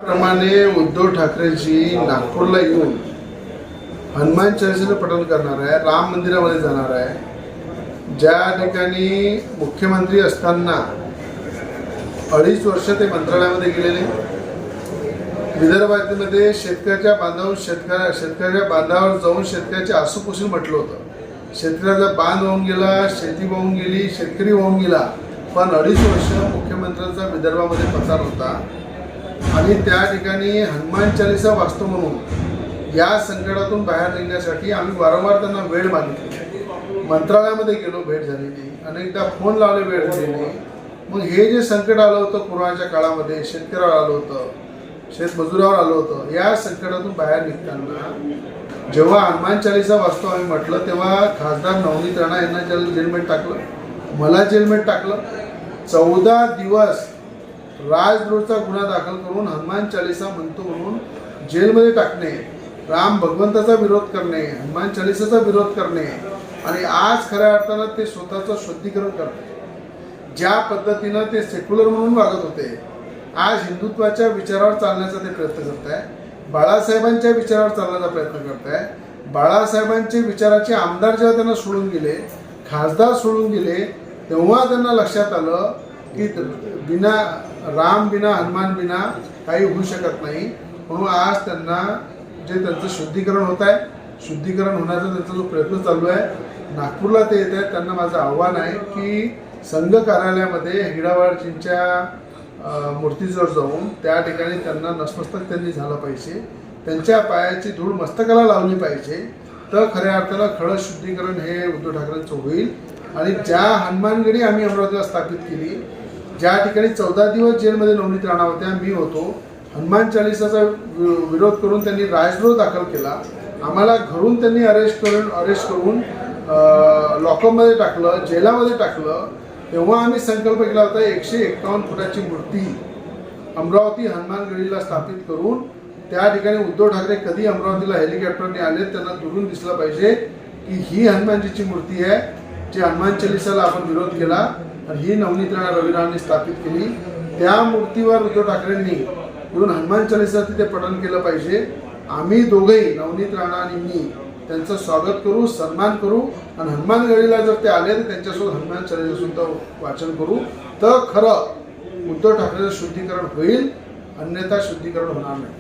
प्रमाणे उद्धव ठाकरेजी नागपूरला येऊन हनुमान चालीसाचं पठण करणार आहे, राम मंदिरामध्ये जाणार आहे। ज्या ठिकाणी मुख्यमंत्री असताना 2.5 वर्ष ते मंत्रालयामध्ये गेलेले, विदर्भामध्ये शेतकऱ्याच्या बांधावर जाऊन शेतकऱ्याचे आसूपासून म्हटलं होतं। शेतकऱ्याचा बांध वाहून गेला, शेती वाहून गेली, शेतकरी वाहून गेला, पण 2.5 वर्ष मुख्यमंत्र्यांचा विदर्भामध्ये प्रचार होता आणि त्या ठिकाणी हनुमान चालीसा वाचतो म्हणून या संकटातून बाहेर निघण्यासाठी आम्ही वारंवार त्यांना वेळ मागितली। मंत्रालयामध्ये गेलो, भेट झाली नाही, अनेकदा फोन लावले, वेळ झाली नाही। मग हे जे संकट आलं होतं कोरोनाच्या काळामध्ये, शेतकऱ्यावर आलं होतं, शेतमजुरावर आलं होतं, या संकटातून बाहेर निघताना जेव्हा हनुमान चालीसा वाचतो आम्ही म्हटलं, तेव्हा खासदार नवनीत राणा यांना जेलमध्ये टाकलं, मला जेलमध्ये टाकलं। 14 दिवस राजद्रोहाचा गुन्हा दाखल करून हनुमान चालीसा म्हणतो म्हणून जेलमध्ये टाकणे, राम भगवंताचा विरोध करणे, हनुमान चालीसाचा विरोध करणे आणि आज खऱ्या अर्थानं ते स्वतःचं शुद्धीकरण करते। ज्या पद्धतीनं ते सेक्युलर म्हणून वागत होते, आज हिंदुत्वाच्या विचारावर चालण्याचा ते प्रयत्न करत आहे, बाळासाहेबांच्या विचारावर चालण्याचा प्रयत्न करत आहे। बाळासाहेबांचे विचाराचे आमदार जेव्हा त्यांना सोडून गेले, खासदार सोडून गेले, तेव्हा त्यांना लक्षात आलं की बिना राम बिना हनुमान बिना काही होऊ शकत नाही। म्हणून आज त्यांना जे त्यांचं शुद्धीकरण होत आहे, शुद्धीकरण होण्याचा त्यांचा जो प्रयत्न चालू आहे, नागपूरला ते येत आहेत। त्यांना माझं आव्हान आहे की संघ कार्यालयामध्ये हिडावाळजींच्या मूर्तीजवळ जाऊन त्या ठिकाणी त्यांना नतमस्तक त्यांनी झालं पाहिजे, त्यांच्या पायाची धूळ मस्तकाला लावली पाहिजे, तर खऱ्या अर्थानं खरं शुद्धीकरण हे उद्धव ठाकरेंचं होईल। आणि ज्या हनुमानगडी आम्ही अमरावतीला स्थापित केली, ज्या ठिकाणी 14 दिवस जेलमध्ये नवनीत राणा होत्या, मी होतो, हनुमान चालीसाचा विरोध करून त्यांनी राजद्रोह दाखल केला, आम्हाला घरून त्यांनी अरेस्ट करून लॉकअपमध्ये टाकलं, जेलामध्ये टाकलं। तेव्हा आम्ही संकल्प केला होता 151 फुटाची मूर्ती अमरावती हनुमानगडीला स्थापित करून त्या ठिकाणी उद्धव ठाकरे कधी अमरावतीला हेलिकॉप्टरने आले, त्यांना दुरून दिसलं पाहिजे की ही हनुमानजीची मूर्ती आहे, जी हनुमान चालीसाला आपण विरोध केला आणि ही नवनीत राणा रविरावांनी स्थापित केली। त्या मूर्तीवर उद्धव ठाकरेंनी येऊन हनुमान चालीसा तिथे पठण केलं पाहिजे। आम्ही दोघेही, नवनीत राणा आणि मी, त्यांचं स्वागत करू, सन्मान करू आणि हनुमानगडीला जर ते आले तर त्यांच्यासोबत हनुमान चालीसा सुद्धा वाचन करू, तर खरं उद्धव ठाकरेचं शुद्धीकरण होईल, अन्यथा शुद्धीकरण होणार नाही।